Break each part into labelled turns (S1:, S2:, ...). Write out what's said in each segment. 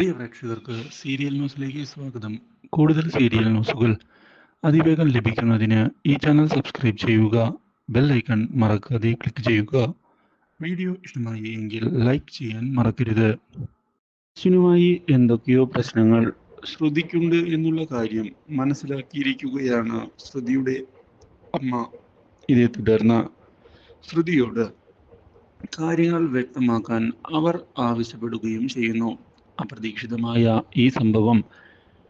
S1: പ്രിയ പ്രേക്ഷകർക്ക് സീരിയൽ ന്യൂസിലേക്ക് സ്വാഗതം. കൂടുതൽ സീരിയൽ ന്യൂസുകൾ അതിവേഗം ലഭിക്കുന്നതിന് ഈ ചാനൽ സബ്സ്ക്രൈബ് ചെയ്യുക. ബെൽ ഐക്കൺ മറക്കാതെ ക്ലിക്ക് ചെയ്യുക. വീഡിയോ ഇഷ്ടമായി എങ്കിൽ ലൈക്ക് ചെയ്യാൻ മറക്കരുത്. അശ്വിനുമായി എന്തൊക്കെയോ പ്രശ്നങ്ങൾ ശ്രുതിക്കുണ്ട് എന്നുള്ള കാര്യം മനസ്സിലാക്കിയിരിക്കുകയാണ് ശ്രുതിയുടെ അമ്മ. ഇതേ തുടർന്ന് ശ്രുതിയോട് കാര്യങ്ങൾ വ്യക്തമാക്കാൻ അവർ ആവശ്യപ്പെടുകയും ചെയ്യുന്നു. അപ്രതീക്ഷിതമായ ഈ സംഭവം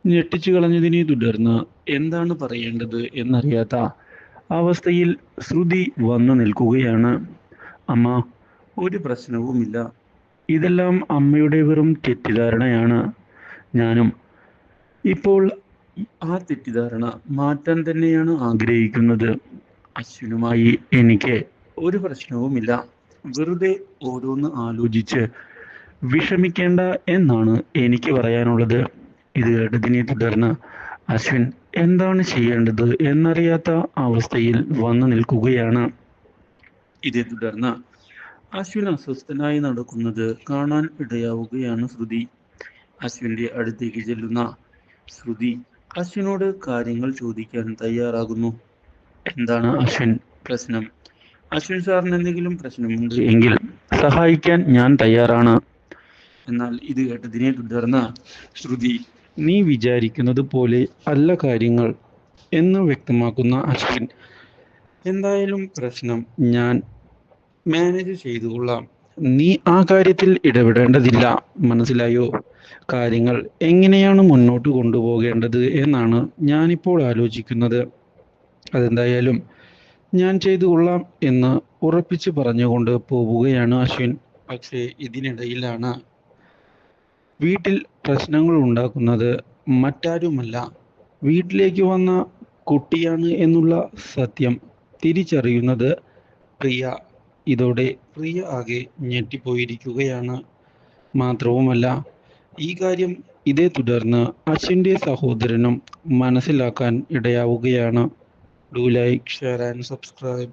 S1: ഞെട്ടിച്ചു കളഞ്ഞതിനെ തുടർന്ന് എന്താണ് പറയേണ്ടത് എന്നറിയാത്ത അവസ്ഥയിൽ ശ്രുതി വന്നു നിൽക്കുകയാണ്. അമ്മ, ഒരു പ്രശ്നവുമില്ല. ഇതെല്ലാം അമ്മയുടെ വെറും തെറ്റിദ്ധാരണയാണ്. ഞാനും ഇപ്പോൾ ആ തെറ്റിദ്ധാരണ മാറ്റാൻ തന്നെയാണ് ആഗ്രഹിക്കുന്നത്. അശ്വിനുമായി എനിക്ക് ഒരു പ്രശ്നവുമില്ല. വെറുതെ ഓരോന്ന് ആലോചിച്ച് വിഷമിക്കേണ്ട എന്നാണ് എനിക്ക് പറയാനുള്ളത്. ഇത് കേട്ടതിനെ തുടർന്ന് അശ്വിൻ എന്താണ് ചെയ്യേണ്ടത് എന്നറിയാത്ത അവസ്ഥയിൽ വന്നു നിൽക്കുകയാണ്. ഇതേ തുടർന്ന് അശ്വിൻ അസ്വസ്ഥനായി നടക്കുന്നത് കാണാൻ ഇടയാവുകയാണ് ശ്രുതി. അശ്വിന്റെ അടുത്തേക്ക് ചെല്ലുന്ന ശ്രുതി അശ്വിനോട് കാര്യങ്ങൾ ചോദിക്കാൻ തയ്യാറാകുന്നു. എന്താണ് അശ്വിൻ പ്രശ്നം? അശ്വിൻ സാറിന് എന്തെങ്കിലും പ്രശ്നമുണ്ട് എങ്കിൽ സഹായിക്കാൻ ഞാൻ തയ്യാറാണ്. എന്നാൽ ഇത് കേട്ടതിനെ തുടർന്ന് ശ്രുതി, നീ വിചാരിക്കുന്നത് പോലെ അല്ല കാര്യങ്ങൾ എന്ന് വ്യക്തമാക്കുന്ന അശ്വിൻ, എന്തായാലും പ്രശ്നം ഞാൻ മാനേജ് ചെയ്തുകൊള്ളാം. നീ ആ കാര്യത്തിൽ ഇടപെടേണ്ടതില്ല, മനസ്സിലായോ? കാര്യങ്ങൾ എങ്ങനെയാണ് മുന്നോട്ട് കൊണ്ടുപോകേണ്ടത് എന്നാണ് ഞാനിപ്പോൾ ആലോചിക്കുന്നത്. അതെന്തായാലും ഞാൻ ചെയ്തു കൊള്ളാം എന്ന് ഉറപ്പിച്ച് പറഞ്ഞുകൊണ്ട് പോവുകയാണ് അശ്വിൻ. പക്ഷേ ഇതിനിടയിലാണ് വീട്ടിൽ പ്രശ്നങ്ങൾ ഉണ്ടാക്കുന്നത് മറ്റാരുമല്ല, വീട്ടിലേക്ക് വന്ന കുട്ടിയാണ് എന്നുള്ള സത്യം തിരിച്ചറിയുന്നത് പ്രിയ. ഇതോടെ പ്രിയ ആകെ ഞെട്ടിപ്പോയിരിക്കുകയാണ്. മാത്രവുമല്ല, ഈ കാര്യം ഇതേ തുടർന്ന് അശ്വിൻ്റെ സഹോദരനും മനസ്സിലാക്കാൻ ഇടയാവുകയാണ്. Do like, share and subscribe.